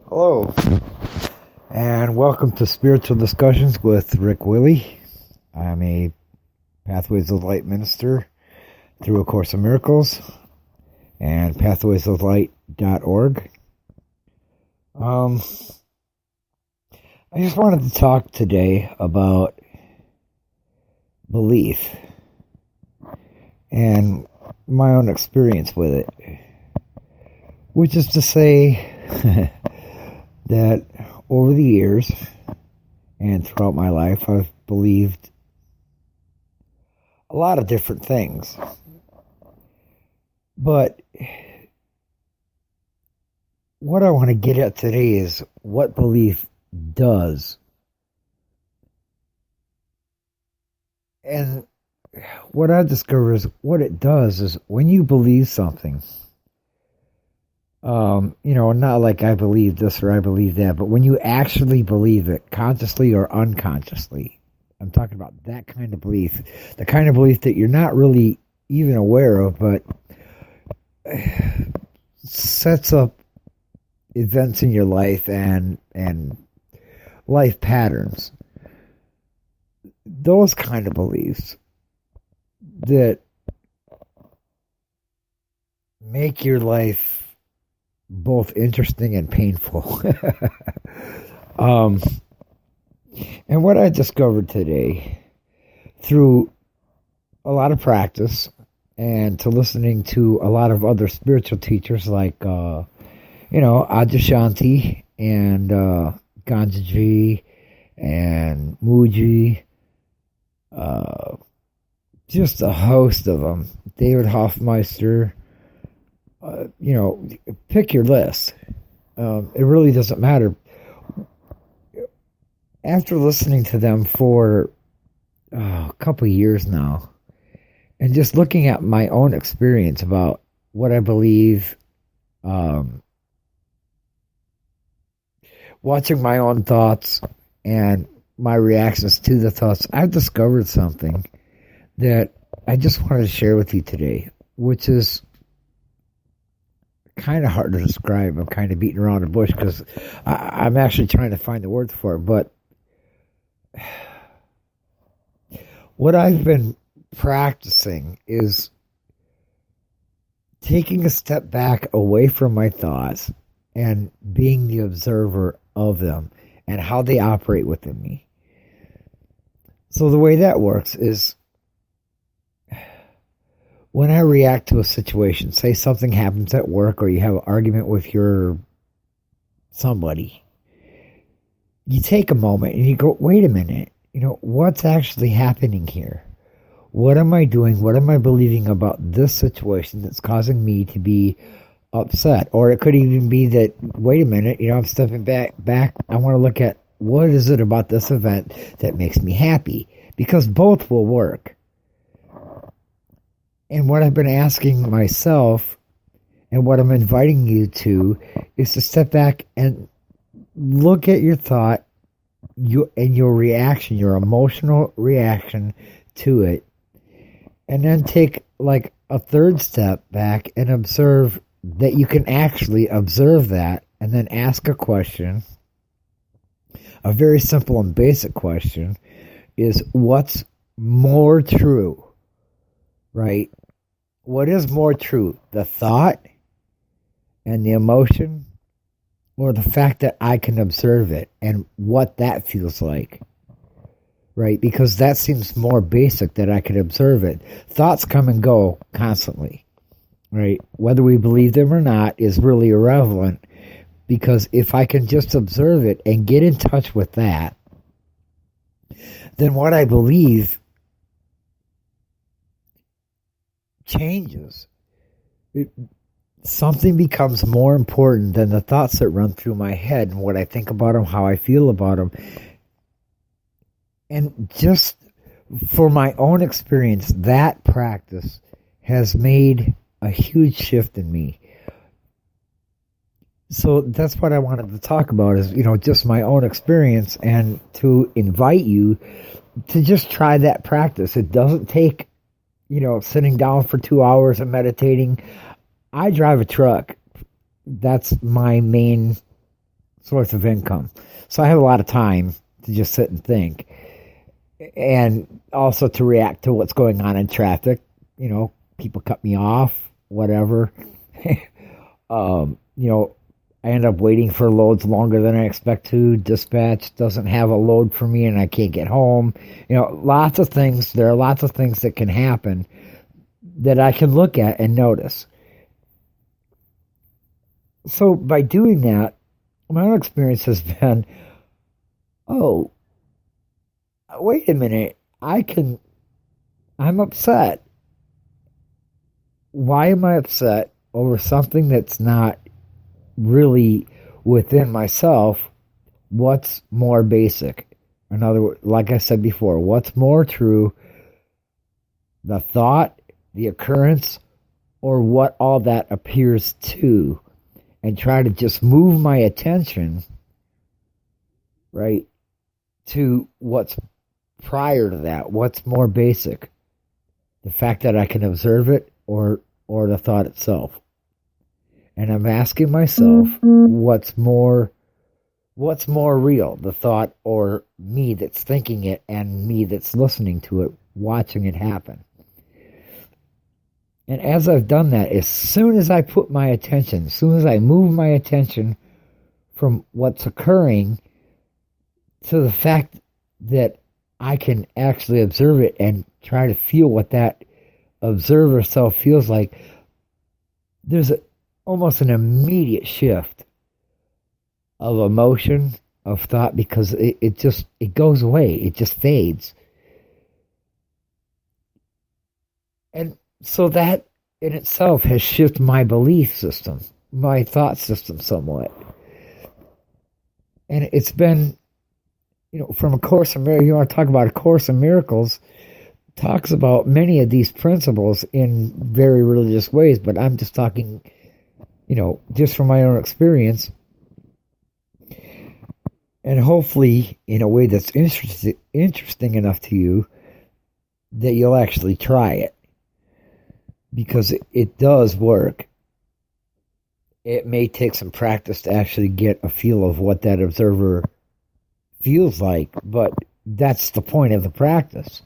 Hello, and welcome to Spiritual Discussions with Rick Willie. I'm a Pathways of Light minister through A Course of Miracles and pathwaysoflight.org. I just wanted to talk today about belief and my own experience with it, which is to say that over the years and throughout my life, I've believed a lot of different things. But what I want to get at today is what belief does. And what I've discovered is what it does is when you believe something, not like I believe this or I believe that, but when you actually believe it, consciously or unconsciously, I'm talking about that kind of belief, the kind of belief that you're not really even aware of, but sets up events in your life and life patterns. Those kind of beliefs that make your life both interesting and painful. And what I discovered today through a lot of practice and to listening to a lot of other spiritual teachers like, Adyashanti and Gangaji and Mooji, just a host of them, David Hoffmeister, pick your list. It really doesn't matter. After listening to them for a couple of years now, and just looking at my own experience about what I believe, watching my own thoughts and my reactions to the thoughts, I've discovered something that I just wanted to share with you today, which is kind of hard to describe. I'm kind of beating around the bush because I'm actually trying to find the words for it. But what I've been practicing is taking a step back away from my thoughts and being the observer of them and how they operate within me. So the way that works is when I react to a situation, say something happens at work or you have an argument with your somebody, you take a moment and you go, wait a minute, what's actually happening here? What am I doing? What am I believing about this situation that's causing me to be upset? Or it could even be that, wait a minute, I'm stepping back. I want to look at what is it about this event that makes me happy? Because both will work. And what I've been asking myself and what I'm inviting you to is to step back and look at your thought and your reaction, your emotional reaction to it. And then take like a third step back and observe that you can actually observe that and then ask a question. A very simple and basic question is what's more true? Right? What is more true, the thought and the emotion, or the fact that I can observe it and what that feels like? Right? Because that seems more basic, that I can observe it. Thoughts come and go constantly. Right? Whether we believe them or not is really irrelevant, because if I can just observe it and get in touch with that, then what I believe changes. Something becomes more important than the thoughts that run through my head and what I think about them, how I feel about them. And just for my own experience, that practice has made a huge shift in me. So that's what I wanted to talk about is, just my own experience and to invite you to just try that practice. It doesn't take sitting down for 2 hours and meditating. I drive a truck. That's my main source of income. So I have a lot of time to just sit and think, and also to react to what's going on in traffic. People cut me off, whatever. I end up waiting for loads longer than I expect to. Dispatch doesn't have a load for me and I can't get home. Lots of things. There are lots of things that can happen that I can look at and notice. So by doing that, my own experience has been, oh, wait a minute, I'm upset. Why am I upset over something that's not really within myself? What's more basic? In other words, like I said before, what's more true? The thought, the occurrence, or what all that appears to? And try to just move my attention, right, to what's prior to that, what's more basic. The fact that I can observe it or the thought itself. And I'm asking myself, what's more real, the thought or me that's thinking it and me that's listening to it, watching it happen. And as I've done that, as soon as I put my attention, as soon as I move my attention from what's occurring to the fact that I can actually observe it and try to feel what that observer self feels like, there's almost an immediate shift of emotion, of thought, because it goes away. It just fades. And so that in itself has shifted my belief system, my thought system somewhat. And it's been, from A Course in Miracles, you want to talk about A Course in Miracles, talks about many of these principles in very religious ways, but I'm just talking, just from my own experience, and hopefully in a way that's interesting enough to you that you'll actually try it. Because it does work. It may take some practice to actually get a feel of what that observer feels like, but that's the point of the practice.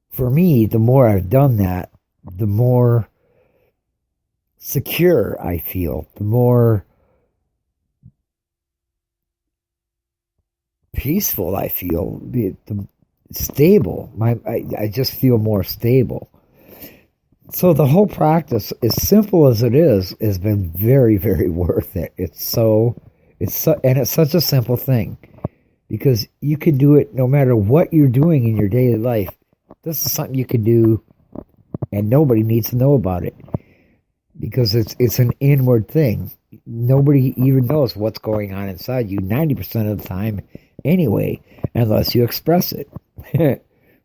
For me, the more I've done that, the more secure I feel, the more peaceful I feel, stable. I just feel more stable. So the whole practice, as simple as it is, has been very, very worth it. It's such a simple thing, because you can do it no matter what you're doing in your daily life. This is something you can do, and nobody needs to know about it, because it's an inward thing. Nobody even knows what's going on inside you 90% of the time, anyway, unless you express it.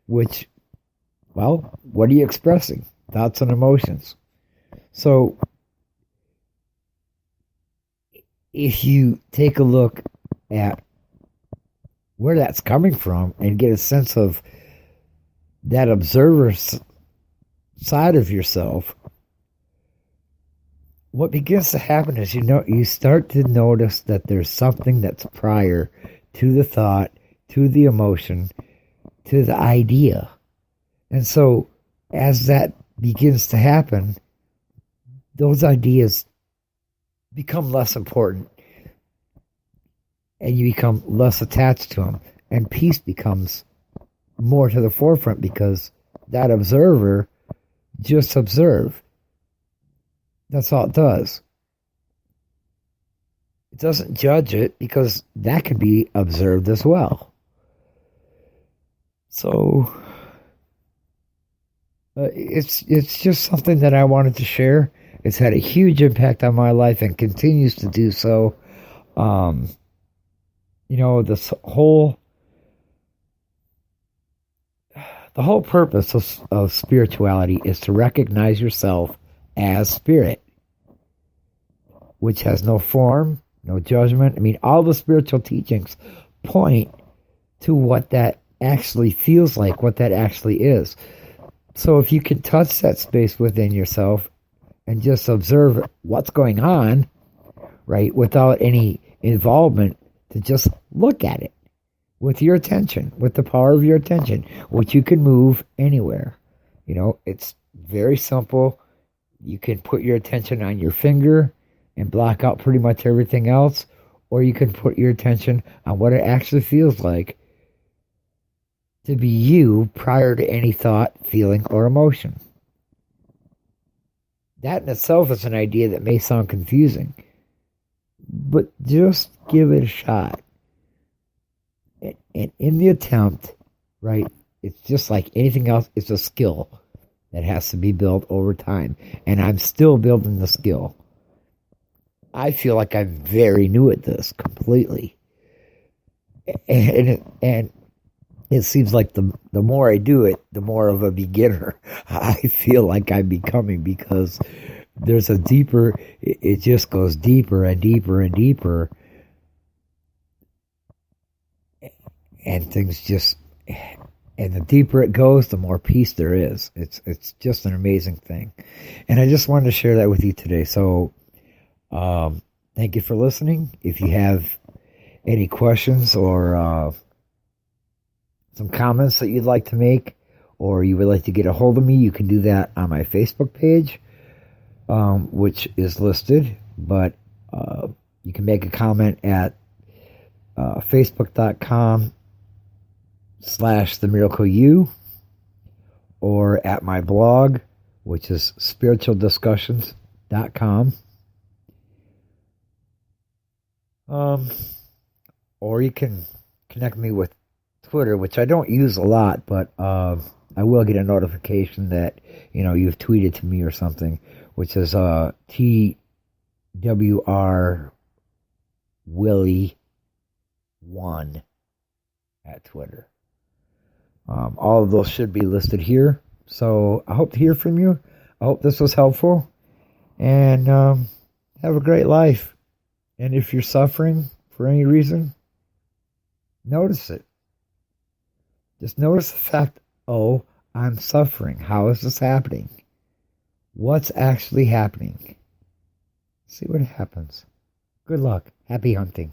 Which, well, what are you expressing? Thoughts and emotions. So, if you take a look at where that's coming from and get a sense of that observer side of yourself, what begins to happen is you start to notice that there's something that's prior to the thought, to the emotion, to the idea. And so, as that begins to happen, those ideas become less important and you become less attached to them, and peace becomes more to the forefront, because that observer just observe. That's all it does. It doesn't judge it, because that can be observed as well. So it's just something that I wanted to share. It's had a huge impact on my life and continues to do so. The whole purpose of spirituality is to recognize yourself as spirit, which has no form, no judgment. I mean, all the spiritual teachings point to what that actually feels like, what that actually is. So if you can touch that space within yourself and just observe what's going on, right, without any involvement to just look at it with your attention, with the power of your attention, which you can move anywhere. It's very simple. You can put your attention on your finger and block out pretty much everything else, or you can put your attention on what it actually feels like to be you prior to any thought, feeling, or emotion. That in itself is an idea that may sound confusing, but just give it a shot. And in the attempt, right, it's just like anything else, it's a skill that has to be built over time. And I'm still building the skill. I feel like I'm very new at this completely. And it seems like the more I do it, the more of a beginner I feel like I'm becoming, because there's a deeper, it just goes deeper and deeper and deeper. And things just, and the deeper it goes, the more peace there is. It's just an amazing thing. And I just wanted to share that with you today. So, thank you for listening. If you have any questions or some comments that you'd like to make, or you would like to get a hold of me, you can do that on my Facebook page, which is listed. But you can make a comment at facebook.com/TheMiracleU, or at my blog, which is spiritualdiscussions.com. Or you can connect me with Twitter, which I don't use a lot, but I will get a notification that you've tweeted to me or something, which is TWR Willie1 at Twitter. All of those should be listed here. So I hope to hear from you. I hope this was helpful. And have a great life. And if you're suffering for any reason, notice it. Just notice the fact, oh, I'm suffering. How is this happening? What's actually happening? See what happens. Good luck. Happy hunting.